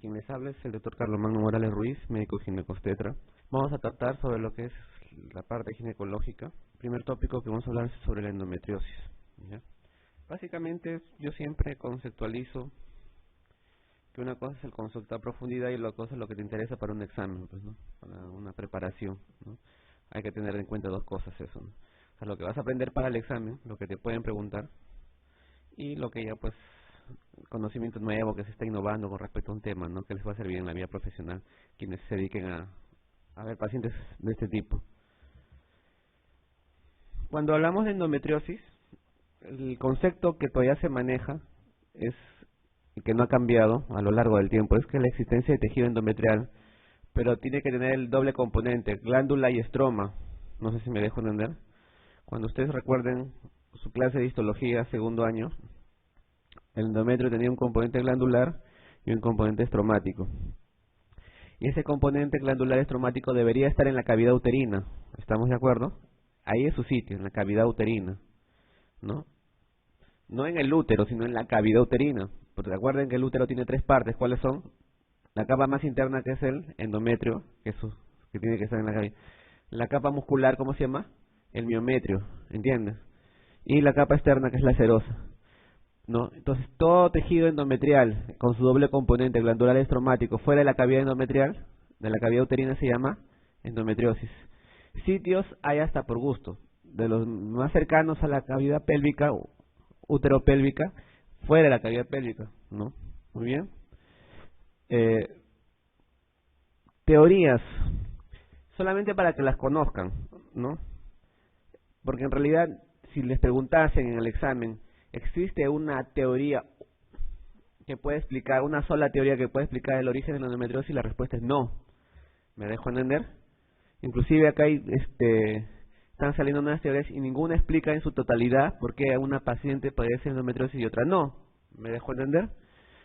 Quien les habla es el doctor Carlos Magno Morales Ruiz, médico ginecobstetra. Vamos a tratar sobre lo que es la parte ginecológica. El primer tópico que vamos a hablar es sobre la endometriosis, ¿ya? Básicamente, yo siempre conceptualizo que una cosa es el consulta a profundidad y la cosa es lo que te interesa para un examen, pues, ¿no? Para una preparación, ¿no? Hay que tener en cuenta dos cosas eso, ¿no? O sea, lo que vas a aprender para el examen, lo que te pueden preguntar, y lo que ya, pues, conocimiento nuevo que se está innovando con respecto a un tema, ¿no? Que les va a servir en la vida profesional, quienes se dediquen a ver pacientes de este tipo. Cuando hablamos de endometriosis, el concepto que todavía se maneja es, y que no ha cambiado a lo largo del tiempo, es que la existencia de tejido endometrial, pero tiene que tener el doble componente, glándula y estroma. No sé si me dejo entender. Cuando ustedes recuerden su clase de histología segundo año, el endometrio tenía un componente glandular y un componente estromático. Y ese componente glandular estromático debería estar en la cavidad uterina. ¿Estamos de acuerdo? Ahí es su sitio, en la cavidad uterina, ¿no? No en el útero, sino en la cavidad uterina. Porque recuerden que el útero tiene tres partes. ¿Cuáles son? La capa más interna, que es el endometrio, que tiene que estar en la cavidad. La capa muscular, ¿cómo se llama? El miometrio, ¿entiendes? Y la capa externa, que es la serosa, ¿no? Entonces, todo tejido endometrial con su doble componente glandular estromático fuera de la cavidad endometrial, de la cavidad uterina, se llama endometriosis. Sitios hay hasta por gusto, de los más cercanos a la cavidad pélvica, uteropélvica, fuera de la cavidad pélvica, ¿no? Muy bien. Teorías, solamente para que las conozcan, ¿no? Porque en realidad, si les preguntasen en el examen, ¿existe una teoría que puede explicar, una sola teoría que puede explicar el origen de la endometriosis? La respuesta es no. ¿Me dejo entender? Inclusive acá están saliendo unas teorías y ninguna explica en su totalidad por qué una paciente padece endometriosis y otra no. ¿Me dejo entender?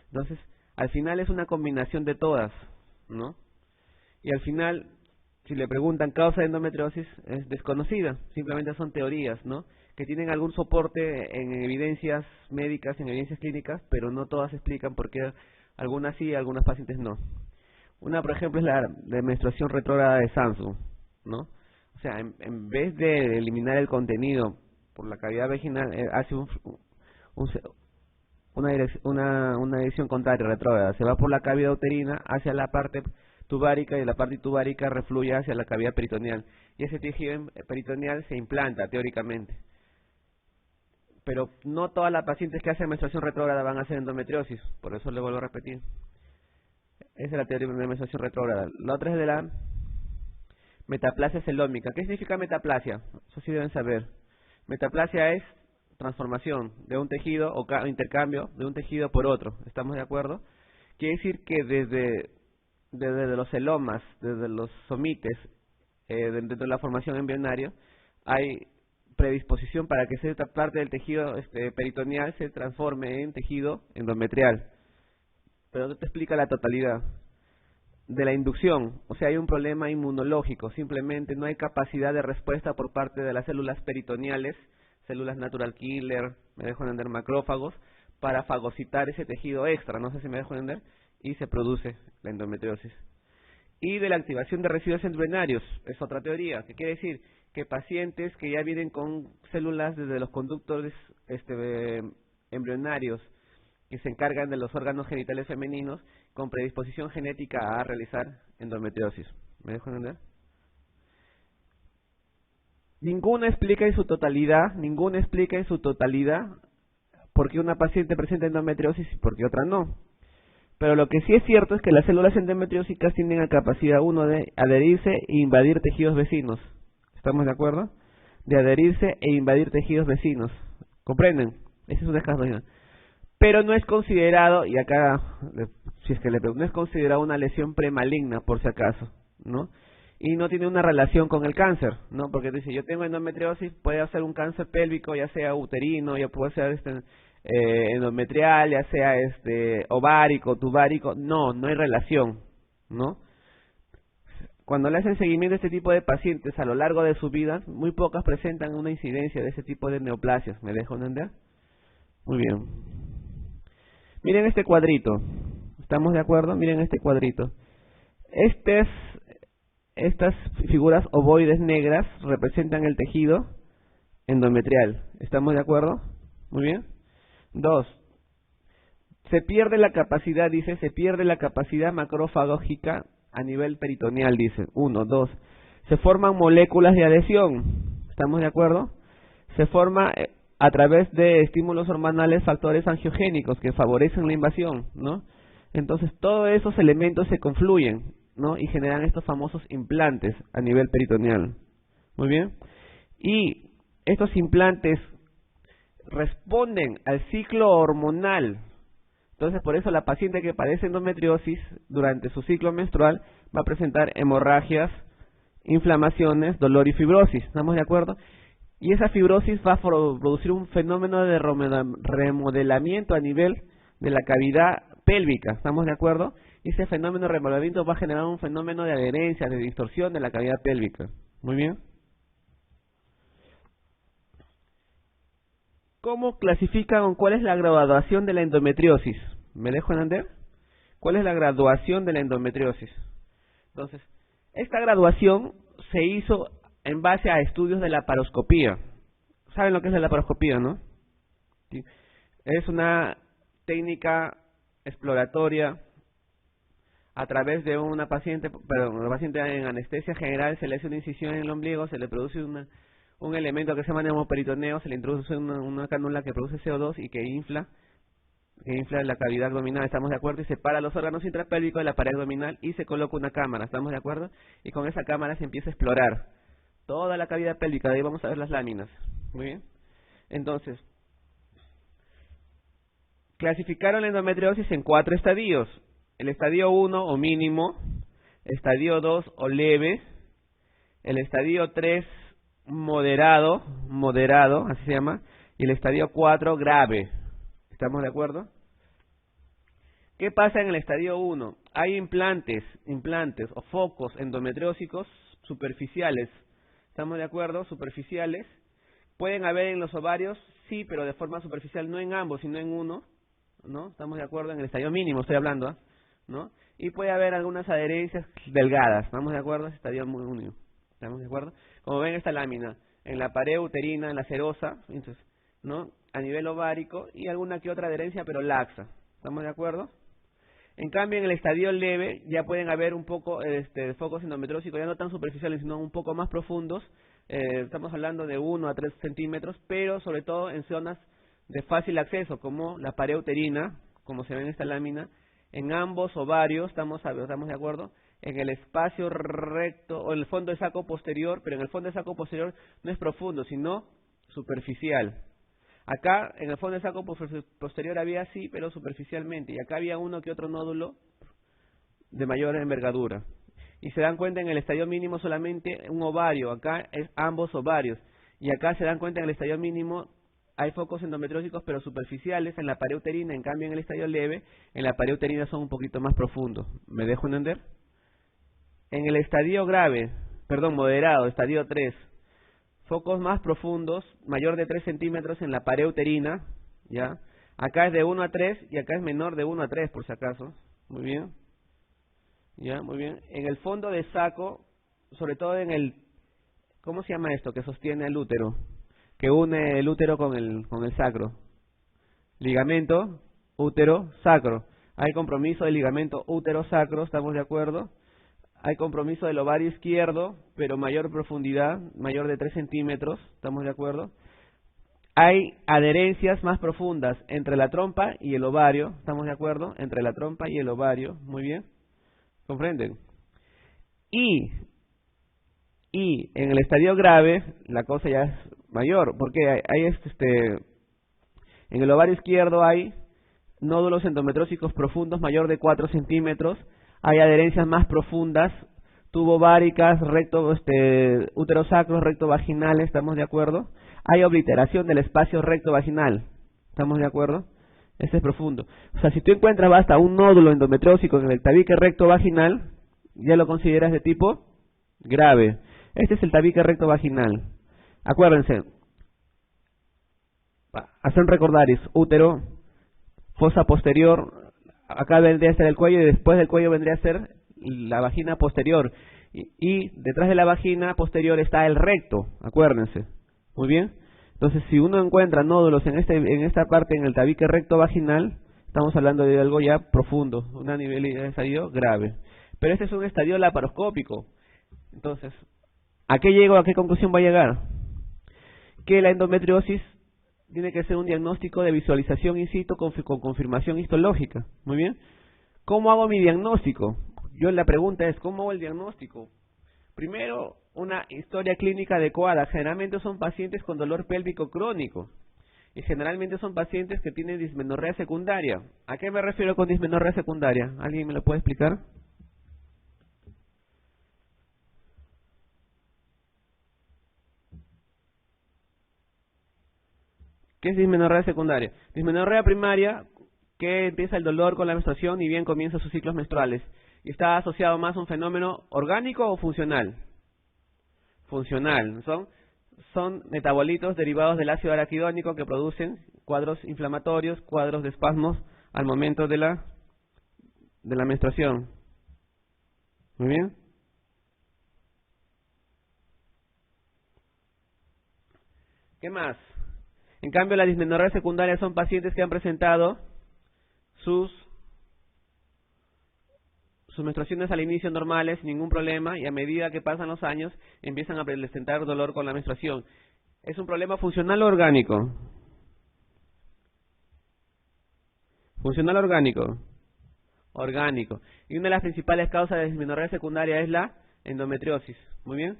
Entonces, al final es una combinación de todas, ¿no? Y al final, si le preguntan causa de endometriosis, es desconocida. Simplemente son teorías, ¿no? Que tienen algún soporte en evidencias médicas, en evidencias clínicas, pero no todas explican por qué algunas sí y algunas pacientes no. Una, por ejemplo, es la de menstruación retrógrada de Samsung, ¿no? O sea, en vez de eliminar el contenido por la cavidad vaginal, hace una dirección contraria, retrógrada. Se va por la cavidad uterina hacia la parte tubárica y la parte tubárica refluye hacia la cavidad peritoneal. Y ese tejido peritoneal se implanta, teóricamente. Pero no todas las pacientes que hacen menstruación retrógrada van a hacer endometriosis, por eso le vuelvo a repetir. Esa es la teoría de menstruación retrógrada. La otra es de la metaplasia celómica. ¿Qué significa metaplasia? Eso sí deben saber. Metaplasia es transformación de un tejido o intercambio de un tejido por otro. ¿Estamos de acuerdo? Quiere decir que desde los celomas, desde los somites, dentro de la formación embrionaria, hay predisposición para que cierta parte del tejido peritoneal se transforme en tejido endometrial. Pero no te explica la totalidad de la inducción. O sea, hay un problema inmunológico. Simplemente no hay capacidad de respuesta por parte de las células peritoneales, células natural killer, me dejo entender, macrófagos, para fagocitar ese tejido extra, no sé si me dejo entender, y se produce la endometriosis. Y de la activación de residuos embrionarios, es otra teoría, que quiere decir que pacientes que ya vienen con células desde los conductos embrionarios, que se encargan de los órganos genitales femeninos, con predisposición genética a realizar endometriosis. ¿Me dejo entender? Ninguna explica en su totalidad por qué una paciente presenta endometriosis y por qué otra no. Pero lo que sí es cierto es que las células endometriósicas tienen la capacidad, uno, de adherirse e invadir tejidos vecinos. ¿Estamos de acuerdo? De adherirse e invadir tejidos vecinos. ¿Comprenden? Ese es un caso. Pero no es considerado, y acá, si es que le pregunto, no es considerado una lesión premaligna, por si acaso, ¿no? Y no tiene una relación con el cáncer, ¿no? Porque dice, yo tengo endometriosis, puede ser un cáncer pélvico, ya sea uterino, ya puede ser endometrial, ya sea ovárico, tubárico. No hay relación, ¿no? Cuando le hacen seguimiento a este tipo de pacientes a lo largo de su vida, muy pocas presentan una incidencia de ese tipo de neoplasias. ¿Me dejo entender? Muy bien. Miren este cuadrito. ¿Estamos de acuerdo? Miren este cuadrito. Estas figuras ovoides negras representan el tejido endometrial. ¿Estamos de acuerdo? Muy bien. 2. Se pierde la capacidad, dice, se pierde la capacidad macrofagógica a nivel peritoneal, dice. 1, 2. Se forman moléculas de adhesión. ¿Estamos de acuerdo? Se forma a través de estímulos hormonales factores angiogénicos que favorecen la invasión, ¿no? Entonces, todos esos elementos se confluyen, ¿no? Y generan estos famosos implantes a nivel peritoneal. Muy bien. Y estos implantes responden al ciclo hormonal. Entonces, por eso la paciente que padece endometriosis durante su ciclo menstrual va a presentar hemorragias, inflamaciones, dolor y fibrosis. ¿Estamos de acuerdo? Y esa fibrosis va a producir un fenómeno de remodelamiento a nivel de la cavidad pélvica. ¿Estamos de acuerdo? Y ese fenómeno de remodelamiento va a generar un fenómeno de adherencia, de distorsión de la cavidad pélvica. Muy bien. ¿Cómo clasifican o cuál es la graduación de la endometriosis? ¿Me dejo entender? ¿Cuál es la graduación de la endometriosis? Entonces, esta graduación se hizo en base a estudios de la laparoscopía. ¿Saben lo que es la laparoscopía, no? ¿Sí? Es una técnica exploratoria a través de una paciente en anestesia general, se le hace una incisión en el ombligo, se le produce un elemento que se llama neumoperitoneo, se le introduce una cánula que produce CO2 y que infla la cavidad abdominal, ¿estamos de acuerdo? Y separa los órganos intrapélvicos de la pared abdominal y se coloca una cámara, ¿estamos de acuerdo? Y con esa cámara se empieza a explorar toda la cavidad pélvica, de ahí vamos a ver las láminas. Muy bien. Entonces, clasificaron la endometriosis en 4 estadios. El estadio 1 o mínimo, estadio 2 o leve, el estadio 3 moderado, así se llama, y el estadio 4 grave. ¿Estamos de acuerdo? ¿Qué pasa en el estadio 1? Hay implantes o focos endometriósicos superficiales. ¿Estamos de acuerdo? Superficiales. ¿Pueden haber en los ovarios? Sí, pero de forma superficial, no en ambos, sino en uno, ¿no? ¿Estamos de acuerdo? En el estadio mínimo estoy hablando, ¿no? Y puede haber algunas adherencias delgadas, ¿estamos de acuerdo? Ese estadio muy único, ¿estamos de acuerdo? Como ven esta lámina, en la pared uterina, en la serosa, entonces, ¿no? A nivel ovárico y alguna que otra adherencia, pero laxa, ¿estamos de acuerdo? En cambio, en el estadio leve ya pueden haber un poco focos endometriósicos, ya no tan superficiales, sino un poco más profundos. Estamos hablando de 1 a 3 centímetros, pero sobre todo en zonas de fácil acceso, como la pared uterina, como se ve en esta lámina, en ambos ovarios, estamos de acuerdo, en el espacio recto o en el fondo de saco posterior, pero en el fondo de saco posterior no es profundo, sino superficial. Acá, en el fondo del saco posterior había sí, pero superficialmente, y acá había uno que otro nódulo de mayor envergadura. Y se dan cuenta en el estadio mínimo solamente un ovario, acá es ambos ovarios, y acá se dan cuenta en el estadio mínimo hay focos endometriósicos pero superficiales en la pared uterina, en cambio en el estadio leve, en la pared uterina son un poquito más profundos. ¿Me dejo entender? En el estadio moderado, estadio 3, focos más profundos, mayor de 3 centímetros en la pared uterina, ¿ya? Acá es de 1 a 3 y acá es menor de 1 a 3 por si acaso. Muy bien. Ya, muy bien. En el fondo de saco, sobre todo en el, ¿cómo se llama esto? Que sostiene el útero, que une el útero con el sacro. Ligamento, útero, sacro. Hay compromiso del ligamento útero-sacro, ¿estamos de acuerdo? Hay compromiso del ovario izquierdo, pero mayor profundidad, mayor de 3 centímetros, ¿estamos de acuerdo? Hay adherencias más profundas entre la trompa y el ovario, ¿estamos de acuerdo? Entre la trompa y el ovario, muy bien. ¿Comprenden? Y en el estadio grave la cosa ya es mayor, porque hay en el ovario izquierdo hay nódulos endometriósicos profundos mayor de 4 centímetros, hay adherencias más profundas, tubováricas, recto, útero sacro, recto vaginal, ¿estamos de acuerdo? Hay obliteración del espacio recto vaginal, ¿estamos de acuerdo? Este es profundo. O sea, si tú encuentras hasta un nódulo endometriósico en el tabique recto vaginal, ya lo consideras de tipo grave. Este es el tabique recto vaginal. Acuérdense, hacen recordar es útero, fosa posterior, acá vendría a ser el cuello y después del cuello vendría a ser la vagina posterior. Y detrás de la vagina posterior está el recto, acuérdense. Muy bien. Entonces, si uno encuentra nódulos en esta parte, en el tabique recto vaginal, estamos hablando de algo ya profundo, un nivel de estadio grave. Pero este es un estadio laparoscópico. Entonces, ¿a qué llego? ¿A qué conclusión va a llegar? Que la endometriosis tiene que ser un diagnóstico de visualización in situ con confirmación histológica. Muy bien. ¿Cómo hago mi diagnóstico? La pregunta es, ¿cómo hago el diagnóstico? Primero, una historia clínica adecuada. Generalmente son pacientes con dolor pélvico crónico. Y generalmente son pacientes que tienen dismenorrea secundaria. ¿A qué me refiero con dismenorrea secundaria? ¿Alguien me lo puede explicar? ¿Qué es dismenorrea secundaria? Dismenorrea primaria, que empieza el dolor con la menstruación y bien comienza sus ciclos menstruales. ¿Y está asociado más a un fenómeno orgánico o funcional? Funcional. Son metabolitos derivados del ácido araquidónico que producen cuadros inflamatorios, cuadros de espasmos al momento de la menstruación. Muy bien. ¿Qué más? En cambio, la dismenorrea secundaria son pacientes que han presentado sus menstruaciones al inicio normales, sin ningún problema, y a medida que pasan los años empiezan a presentar dolor con la menstruación. ¿Es un problema funcional o orgánico? ¿Funcional o orgánico? Orgánico. Y una de las principales causas de dismenorrea secundaria es la endometriosis. Muy bien.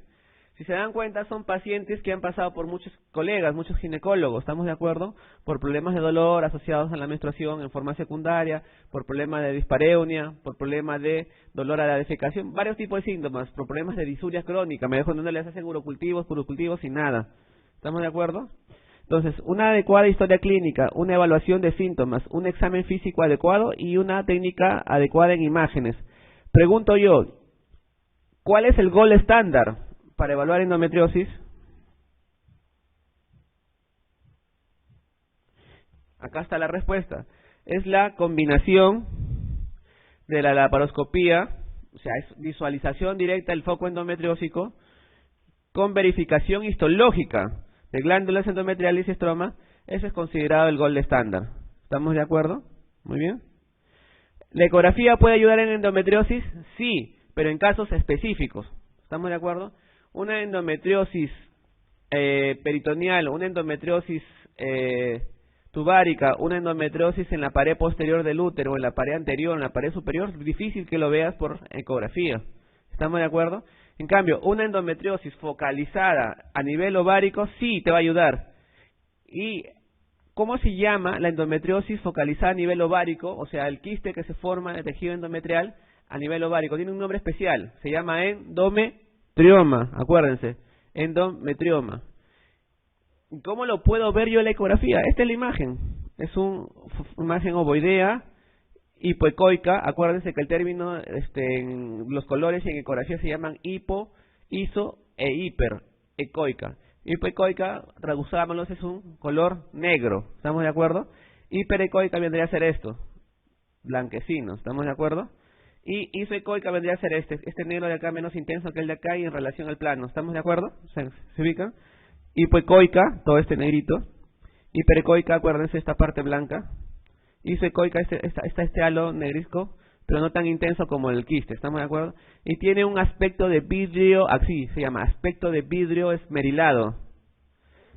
Si se dan cuenta, son pacientes que han pasado por muchos colegas, muchos ginecólogos, ¿estamos de acuerdo? Por problemas de dolor asociados a la menstruación en forma secundaria, por problemas de dispareunia, por problemas de dolor a la defecación, varios tipos de síntomas, por problemas de disuria crónica, me dejo donde les hacen urocultivos y nada. ¿Estamos de acuerdo? Entonces, una adecuada historia clínica, una evaluación de síntomas, un examen físico adecuado y una técnica adecuada en imágenes. Pregunto yo, ¿cuál es el gold estándar para evaluar endometriosis? Acá está la respuesta. Es la combinación de la laparoscopía, o sea, es visualización directa del foco endometriósico, con verificación histológica de glándulas endometriales y estroma. Ese es considerado el gold estándar. ¿Estamos de acuerdo? Muy bien. ¿La ecografía puede ayudar en endometriosis? Sí, pero en casos específicos. ¿Estamos de acuerdo? Una endometriosis peritoneal, una endometriosis tubárica, una endometriosis en la pared posterior del útero, en la pared anterior, en la pared superior, es difícil que lo veas por ecografía. ¿Estamos de acuerdo? En cambio, una endometriosis focalizada a nivel ovárico sí te va a ayudar. ¿Y cómo se llama la endometriosis focalizada a nivel ovárico? O sea, el quiste que se forma en el tejido endometrial a nivel ovárico. Tiene un nombre especial. Se llama endometrioma. Acuérdense. Endometrioma. ¿Cómo lo puedo ver yo en la ecografía? Esta es la imagen. Es una imagen ovoidea, hipoecoica. Acuérdense que el término, en los colores en ecografía se llaman hipo, iso e hiperecoica. Hipoecoica, traduzámoslo, es un color negro. ¿Estamos de acuerdo? Hiperecoica vendría a ser esto, blanquecino. ¿Estamos de acuerdo? Y isoecoica vendría a ser este negro de acá menos intenso que el de acá y en relación al plano. ¿Estamos de acuerdo? ¿Se ubican? Hipoecoica, todo este negrito. Hiperecoica, acuérdense, esta parte blanca. Isoecoica, este halo negrisco, pero no tan intenso como el quiste. ¿Estamos de acuerdo? Y tiene un aspecto de vidrio, así se llama, aspecto de vidrio esmerilado.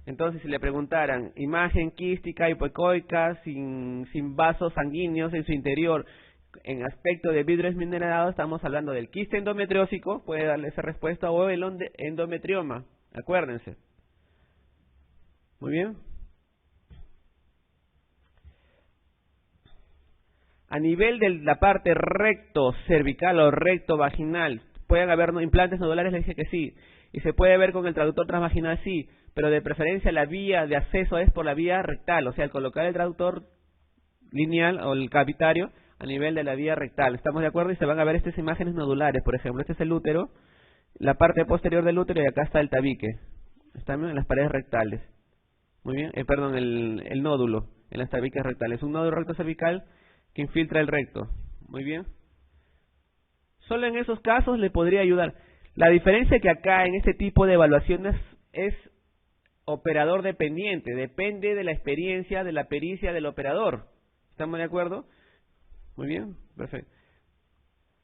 Entonces, si le preguntaran, imagen quística, hipoecoica, sin vasos sanguíneos en su interior, en aspecto de vidrio esmerilado, estamos hablando del quiste endometriósico, puede darle esa respuesta, o el endometrioma. Acuérdense. Muy bien. A nivel de la parte recto cervical o recto vaginal, ¿pueden haber implantes nodulares? Les dije que sí. Y se puede ver con el traductor transvaginal, sí. Pero de preferencia la vía de acceso es por la vía rectal. O sea, al colocar el traductor lineal o el cavitario a nivel de la vía rectal. ¿Estamos de acuerdo? Y se van a ver estas imágenes nodulares. Por ejemplo, este es el útero, la parte posterior del útero, y acá está el tabique. Están en las paredes rectales. Muy bien. Perdón, el nódulo en las tabiques rectales. Un nódulo recto cervical que infiltra el recto. Muy bien. Solo en esos casos le podría ayudar. La diferencia que acá en este tipo de evaluaciones es operador dependiente, depende de la experiencia, de la pericia del operador. ¿Estamos de acuerdo? Muy bien, perfecto.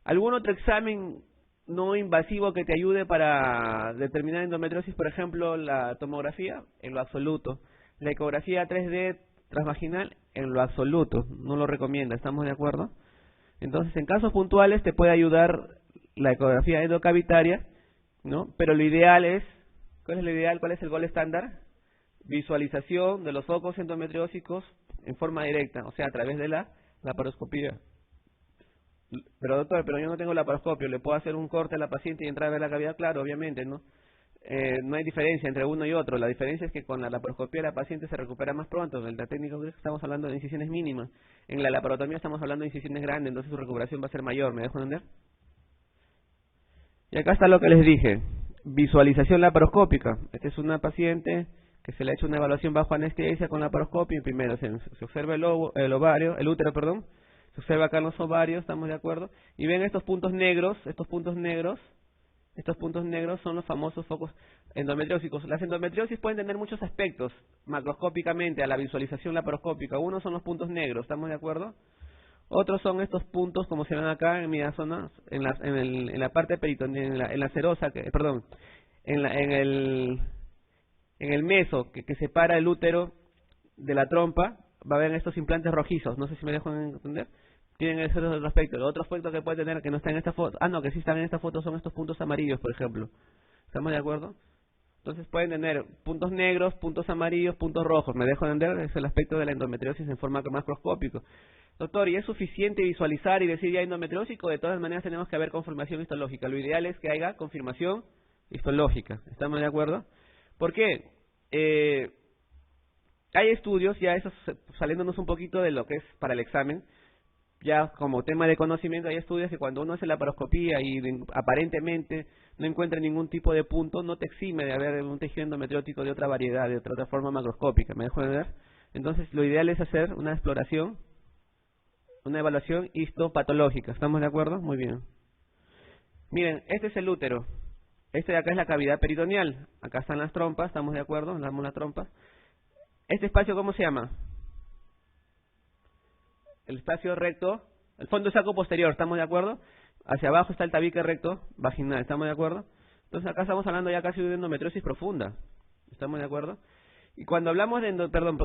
¿Algún otro examen no invasivo que te ayude para determinar endometriosis? Por ejemplo, la tomografía, en lo absoluto. La ecografía 3D transvaginal, en lo absoluto. No lo recomienda, ¿estamos de acuerdo? Entonces, en casos puntuales te puede ayudar la ecografía endocavitaria, ¿no? Pero lo ideal es, ¿cuál es lo ideal? ¿Cuál es el gold estándar? Visualización de los focos endometriósicos en forma directa, o sea, a través de la laparoscopía. Pero doctor, pero yo no tengo laparoscopio, ¿le puedo hacer un corte a la paciente y entrar a ver la cavidad? Claro, obviamente, ¿no? No hay diferencia entre uno y otro. La diferencia es que con la laparoscopía la paciente se recupera más pronto. En la técnica estamos hablando de incisiones mínimas. En la laparotomía estamos hablando de incisiones grandes, entonces su recuperación va a ser mayor. ¿Me dejo entender? Y acá está lo que les dije. Visualización laparoscópica. Esta es una paciente que se le ha hecho una evaluación bajo anestesia con laparoscopio. Y primero se observa el útero, perdón. Se observa acá en los ovarios, ¿estamos de acuerdo? Y ven estos puntos negros, estos puntos negros son los famosos focos endometriósicos. Las endometriosis pueden tener muchos aspectos macroscópicamente a la visualización laparoscópica. Uno son los puntos negros, ¿estamos de acuerdo? Otros son estos puntos, como se ven acá en mi zona, en la parte peritoneal, en la serosa, en el meso que separa el útero de la trompa, va a haber estos implantes rojizos. No sé si me dejo entender. Tienen ese otro aspecto. El otro aspecto que puede tener que no está en esta foto, que sí están en esta foto, son estos puntos amarillos, por ejemplo. ¿Estamos de acuerdo? Entonces pueden tener puntos negros, puntos amarillos, puntos rojos. ¿Me dejo entender? Es el aspecto de la endometriosis en forma macroscópico. Doctor, ¿y es suficiente visualizar y decir ya endometriosis? De todas maneras tenemos que haber confirmación histológica. Lo ideal es que haya confirmación histológica. ¿Estamos de acuerdo? ¿Por qué? Hay estudios, ya eso saliéndonos un poquito de lo que es para el examen, ya como tema de conocimiento, hay estudios que cuando uno hace la laparoscopía y aparentemente no encuentra ningún tipo de punto, no te exime de haber un tejido endometriótico de otra variedad, de otra forma macroscópica. ¿Me dejo de ver? Entonces, lo ideal es hacer una exploración, una evaluación histopatológica. ¿Estamos de acuerdo? Muy bien. Miren, este es el útero. Este de acá es la cavidad peritoneal. Acá están las trompas, ¿estamos de acuerdo? Damos las trompas. ¿Este espacio cómo se llama? El espacio recto, el fondo saco posterior, ¿estamos de acuerdo? Hacia abajo está el tabique recto vaginal, ¿estamos de acuerdo? Entonces acá estamos hablando ya casi de endometriosis profunda, ¿estamos de acuerdo? Y cuando hablamos de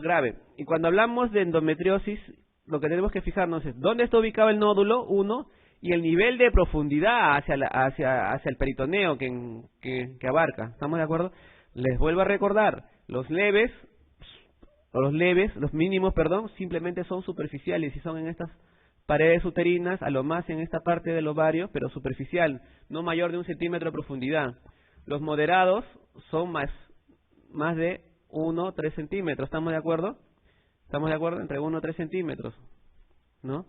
grave, y cuando hablamos de endometriosis, lo que tenemos que fijarnos es dónde está ubicado el nódulo, uno, y el nivel de profundidad hacia el peritoneo que abarca, ¿estamos de acuerdo? Les vuelvo a recordar, los mínimos, simplemente son superficiales y son en estas paredes uterinas, a lo más en esta parte del ovario, pero superficial, no mayor de 1 centímetro de profundidad. Los moderados son más de 1 3 centímetros, ¿estamos de acuerdo? ¿Estamos de acuerdo? Entre 1 y 3 centímetros, ¿no?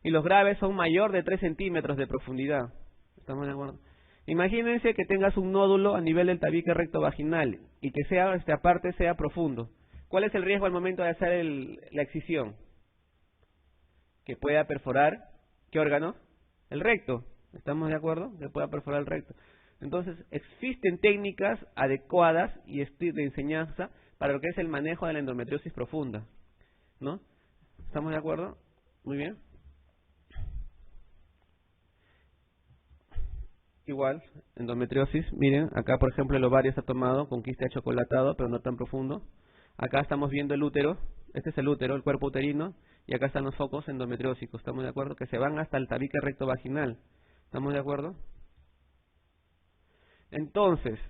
Y los graves son mayor de 3 centímetros de profundidad, ¿estamos de acuerdo? Imagínense que tengas un nódulo a nivel del tabique recto vaginal y que esta parte sea profundo. ¿Cuál es el riesgo al momento de hacer la excisión? Que pueda perforar, ¿qué órgano? El recto. ¿Estamos de acuerdo? Que pueda perforar el recto. Entonces, existen técnicas adecuadas y de enseñanza para lo que es el manejo de la endometriosis profunda, ¿no? ¿Estamos de acuerdo? Muy bien. Igual, endometriosis, miren, acá por ejemplo el ovario está tomado con quiste achocolatado, pero no tan profundo. Acá estamos viendo el útero, este es el útero, el cuerpo uterino, y acá están los focos endometriósicos, ¿estamos de acuerdo? Que se van hasta el tabique recto vaginal, ¿estamos de acuerdo? Entonces,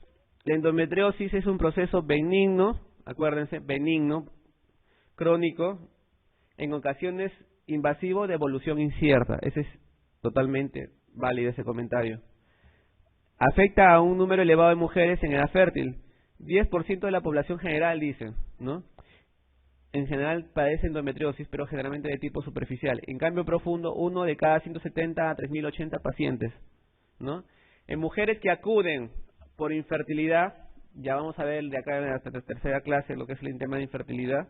la endometriosis es un proceso benigno, acuérdense, benigno, crónico, en ocasiones invasivo de evolución incierta. Ese es totalmente válido ese comentario. Afecta a un número elevado de mujeres en edad fértil. 10% de la población general, dicen, ¿no? En general padece endometriosis, pero generalmente de tipo superficial. En cambio profundo, 1 de cada 170 a 3080 pacientes, ¿no? En mujeres que acuden por infertilidad, ya vamos a ver de acá en la tercera clase lo que es el tema de infertilidad,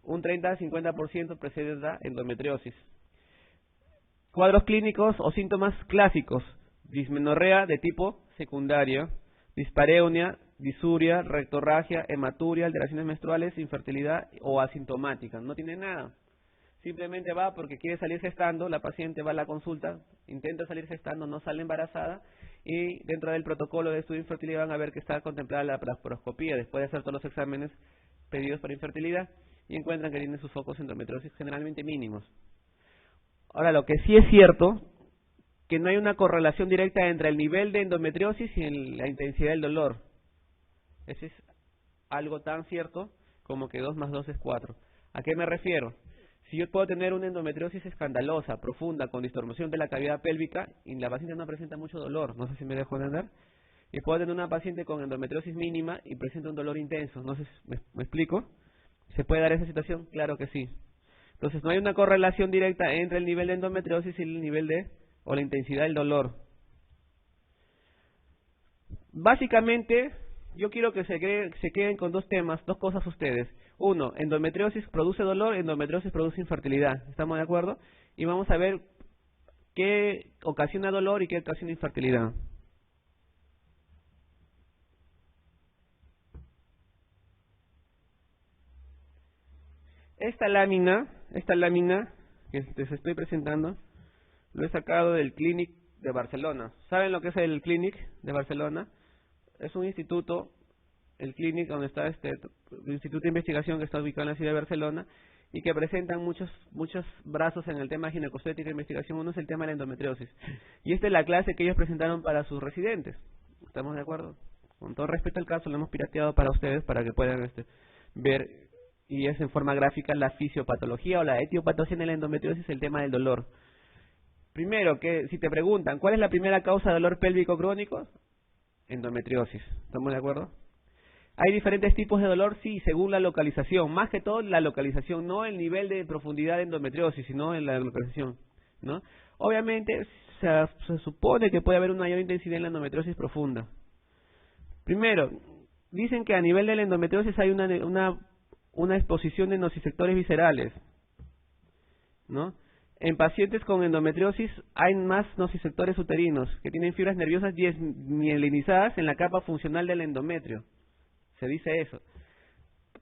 un 30 a 50% presenta endometriosis, Cuadros clínicos o síntomas clásicos: dismenorrea de tipo secundario, dispareunia, disuria, rectorragia, hematuria, alteraciones menstruales, infertilidad o asintomática. No tiene nada. Simplemente va porque quiere salir gestando, la paciente va a la consulta, intenta salir gestando, no sale embarazada, y dentro del protocolo de estudio de infertilidad van a ver que está contemplada la laparoscopía después de hacer todos los exámenes pedidos para infertilidad y encuentran que tiene sus focos de endometriosis generalmente mínimos. Ahora, lo que sí es cierto, que no hay una correlación directa entre el nivel de endometriosis y la intensidad del dolor. Ese es algo tan cierto como que 2 más 2 es 4. ¿A qué me refiero? Si yo puedo tener una endometriosis escandalosa, profunda, con distorsión de la cavidad pélvica, y la paciente no presenta mucho dolor, no sé si me dejo entender, y puedo tener una paciente con endometriosis mínima y presenta un dolor intenso, no sé si me explico. ¿Se puede dar esa situación? Claro que sí. Entonces no hay una correlación directa entre el nivel de endometriosis y el nivel o la intensidad del dolor. Básicamente, yo quiero que se queden con dos cosas ustedes. Uno, endometriosis produce dolor, endometriosis produce infertilidad. ¿Estamos de acuerdo? Y vamos a ver qué ocasiona dolor y qué ocasiona infertilidad. Esta lámina que les estoy presentando, lo he sacado del Clinic de Barcelona. ¿Saben lo que es el Clinic de Barcelona? Es un instituto, el Clinic, donde está el Instituto de Investigación que está ubicado en la ciudad de Barcelona y que presentan muchos brazos en el tema de ginecostética e investigación. Uno es el tema de la endometriosis. Y esta es la clase que ellos presentaron para sus residentes. ¿Estamos de acuerdo? Con todo respeto al caso, lo hemos pirateado para ustedes para que puedan ver, y es en forma gráfica, la fisiopatología o la etiopatología de la endometriosis, el tema del dolor. Primero, que si te preguntan, ¿cuál es la primera causa de dolor pélvico crónico? Endometriosis. ¿Estamos de acuerdo? ¿Hay diferentes tipos de dolor? Sí, según la localización. Más que todo la localización, no el nivel de profundidad de endometriosis, sino en la localización, ¿no? Obviamente, se supone que puede haber una mayor intensidad en la endometriosis profunda. Primero, dicen que a nivel de la endometriosis hay una exposición de nociceptores viscerales, ¿no? En pacientes con endometriosis hay más nociceptores uterinos, que tienen fibras nerviosas mielinizadas en la capa funcional del endometrio. Se dice eso.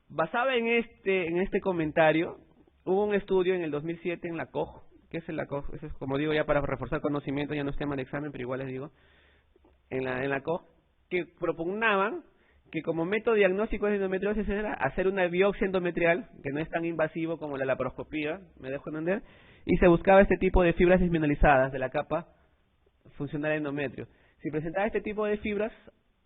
Basado en este comentario, hubo un estudio en el 2007 en la COG, ¿qué es la COG? Eso es, como digo, ya para reforzar conocimiento, ya no es tema de examen, pero igual les digo, en la COG, que propugnaban que como método diagnóstico de endometriosis era hacer una biopsia endometrial, que no es tan invasivo como la laparoscopía, me dejo entender, y se buscaba este tipo de fibras desmineralizadas de la capa funcional del endometrio. Si presentaba este tipo de fibras,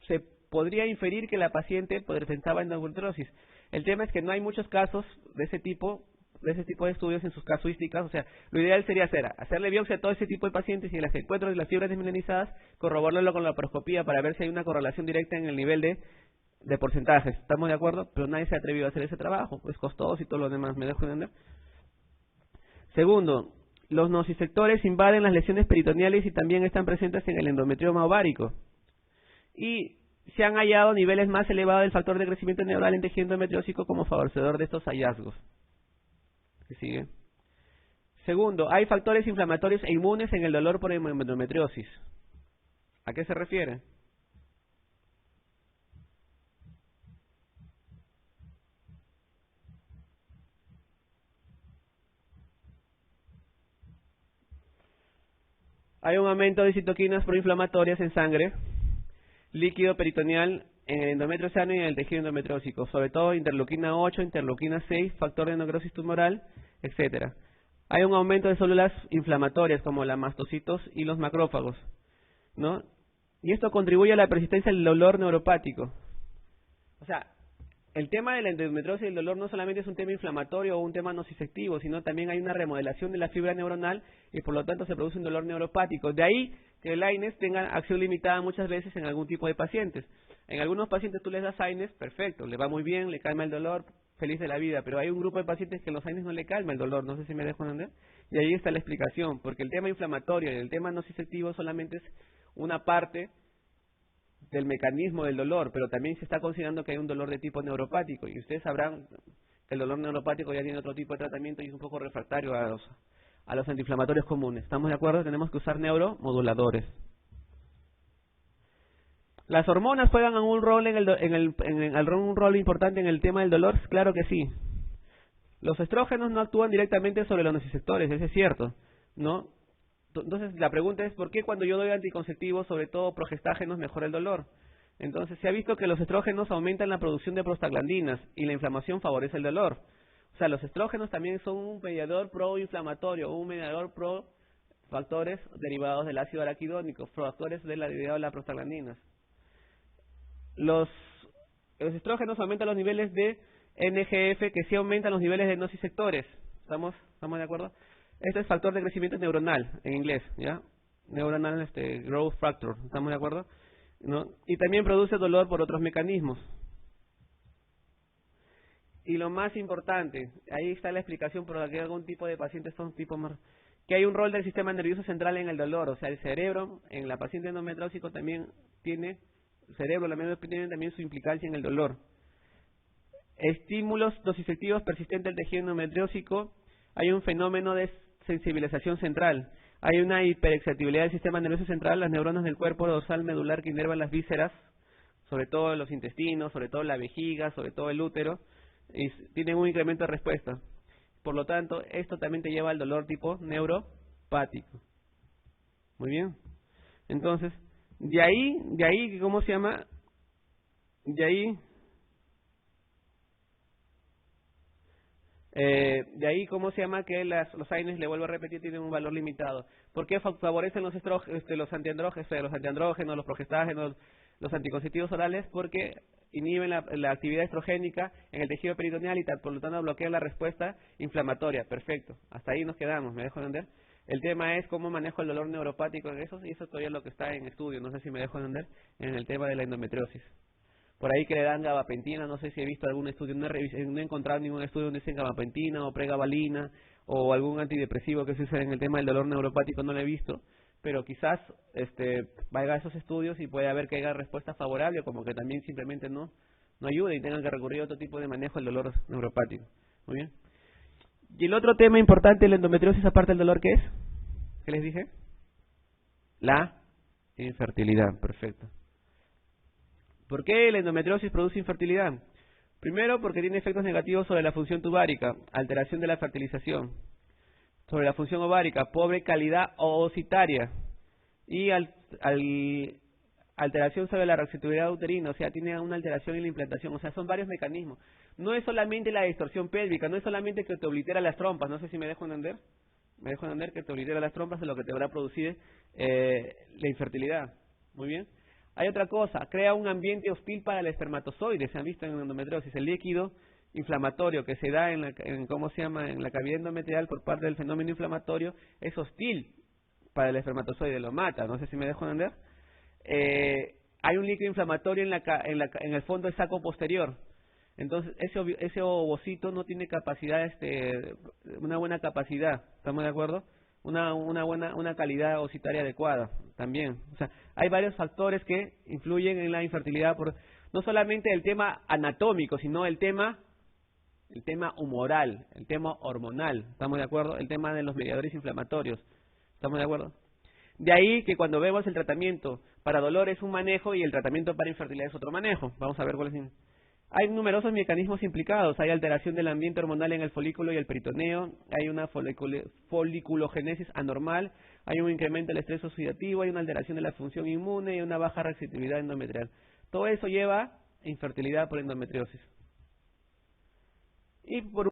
se podría inferir que la paciente presentaba endometriosis. El tema es que no hay muchos casos de ese tipo de estudios en sus casuísticas. O sea, lo ideal sería hacerle biopsia a todo ese tipo de pacientes y en las que encuentran las fibras desmineralizadas, corroborarlo con la laparoscopía para ver si hay una correlación directa en el nivel de porcentajes. ¿Estamos de acuerdo? Pero nadie se ha atrevido a hacer ese trabajo, es costoso y todo lo demás, ¿me dejo entender? Segundo, los nociceptores invaden las lesiones peritoneales y también están presentes en el endometrioma ovárico. Y se han hallado niveles más elevados del factor de crecimiento neural en tejido endometriósico como favorecedor de estos hallazgos. ¿Qué sigue? Segundo, hay factores inflamatorios e inmunes en el dolor por endometriosis. ¿A qué se refiere? Hay un aumento de citoquinas proinflamatorias en sangre, líquido peritoneal, en el endometrio sano y en el tejido endometriósico, sobre todo interleuquina 8, interleuquina 6, factor de necrosis tumoral, etcétera. Hay un aumento de células inflamatorias como la mastocitos y los macrófagos, ¿no? Y esto contribuye a la persistencia del dolor neuropático. O sea, el tema de la endometriosis y el dolor no solamente es un tema inflamatorio o un tema nociceptivo, sino también hay una remodelación de la fibra neuronal y por lo tanto se produce un dolor neuropático. De ahí que el AINES tenga acción limitada muchas veces en algún tipo de pacientes. En algunos pacientes tú les das AINES, perfecto, le va muy bien, le calma el dolor, feliz de la vida, pero hay un grupo de pacientes que los AINES no le calma el dolor, no sé si me dejo entender. Y ahí está la explicación, porque el tema inflamatorio y el tema nociceptivo solamente es una parte del mecanismo del dolor, pero también se está considerando que hay un dolor de tipo neuropático, y ustedes sabrán que el dolor neuropático ya tiene otro tipo de tratamiento y es un poco refractario a los antiinflamatorios comunes. ¿Estamos de acuerdo? Tenemos que usar neuromoduladores. ¿Las hormonas juegan un rol un rol importante en el tema del dolor? Claro que sí. Los estrógenos no actúan directamente sobre los nociceptores, eso es cierto, ¿no? Entonces la pregunta es, ¿por qué cuando yo doy anticonceptivos, sobre todo progestágenos, mejora el dolor? Entonces se ha visto que los estrógenos aumentan la producción de prostaglandinas y la inflamación favorece el dolor. O sea, los estrógenos también son un mediador proinflamatorio, un mediador pro factores derivados del ácido araquidónico, factores derivados de las prostaglandinas. Los estrógenos aumentan los niveles de NGF, que sí aumentan los niveles de nociceptores. ¿Estamos de acuerdo? Este es factor de crecimiento neuronal, en inglés, ¿ya? Neuronal growth factor, ¿estamos de acuerdo? ¿No? Y también produce dolor por otros mecanismos. Y lo más importante, ahí está la explicación por la que algún tipo de pacientes son tipo más, que hay un rol del sistema nervioso central en el dolor, o sea, el cerebro en la paciente endometriósico también tiene, el cerebro, la mente tiene también su implicancia en el dolor. Estímulos nociceptivos persistentes del tejido endometriósico, hay un fenómeno de sensibilización central, hay una hiperexcitabilidad del sistema nervioso central, las neuronas del cuerpo dorsal medular que inervan las vísceras, sobre todo los intestinos, sobre todo la vejiga, sobre todo el útero, y tienen un incremento de respuesta. Por lo tanto, esto también te lleva al dolor tipo neuropático. Muy bien. Entonces, de ahí, ¿cómo se llama? De ahí, ¿cómo se llama? Que los AINES, le vuelvo a repetir, tienen un valor limitado. ¿Por qué favorecen los antiandrógenos, los progestágenos, los anticonceptivos orales? Porque inhiben la actividad estrogénica en el tejido peritoneal y por lo tanto bloquean la respuesta inflamatoria. Perfecto. Hasta ahí nos quedamos. ¿Me dejo entender? El tema es cómo manejo el dolor neuropático en eso, y eso todavía es lo que está en estudio. No sé si me dejo entender en el tema de la endometriosis. Por ahí que le dan gabapentina, no sé si he visto algún estudio, no he encontrado ningún estudio donde dicen gabapentina o pregabalina o algún antidepresivo que se usa en el tema del dolor neuropático, no lo he visto, pero quizás vaya a esos estudios y puede haber que haya respuesta favorable, como que también simplemente no ayude y tengan que recurrir a otro tipo de manejo del dolor neuropático. Muy bien. Y el otro tema importante de la endometriosis, aparte del dolor, ¿qué es? ¿Qué les dije? La infertilidad. Perfecto. ¿Por qué la endometriosis produce infertilidad? Primero, porque tiene efectos negativos sobre la función tubárica, alteración de la fertilización, sobre la función ovárica, pobre calidad ovocitaria y alteración sobre la receptividad uterina, o sea, tiene una alteración en la implantación, o sea, son varios mecanismos. No es solamente la distorsión pélvica, no es solamente que te oblitera las trompas, no sé si me dejo entender. Me dejo entender que te oblitera las trompas es lo que te habrá producido la infertilidad. Muy bien. Hay otra cosa, crea un ambiente hostil para el espermatozoide, se han visto en endometriosis, el líquido inflamatorio que se da en la cavidad endometrial por parte del fenómeno inflamatorio es hostil para el espermatozoide, lo mata, no sé si me dejo entender. Hay un líquido inflamatorio en el fondo del saco posterior, entonces ese ovocito no tiene capacidad, una buena capacidad, ¿estamos de acuerdo? Una calidad ovocitaria adecuada también. O sea, hay varios factores que influyen en la infertilidad, no solamente el tema anatómico, sino el tema humoral, el tema hormonal, ¿estamos de acuerdo? El tema de los mediadores inflamatorios, ¿estamos de acuerdo? De ahí que cuando vemos el tratamiento para dolor es un manejo y el tratamiento para infertilidad es otro manejo. Vamos a ver cuáles son. Hay numerosos mecanismos implicados, hay alteración del ambiente hormonal en el folículo y el peritoneo, hay una foliculogénesis anormal, hay un incremento del estrés oxidativo, hay una alteración de la función inmune y una baja receptividad endometrial. Todo eso lleva a infertilidad por endometriosis. Y por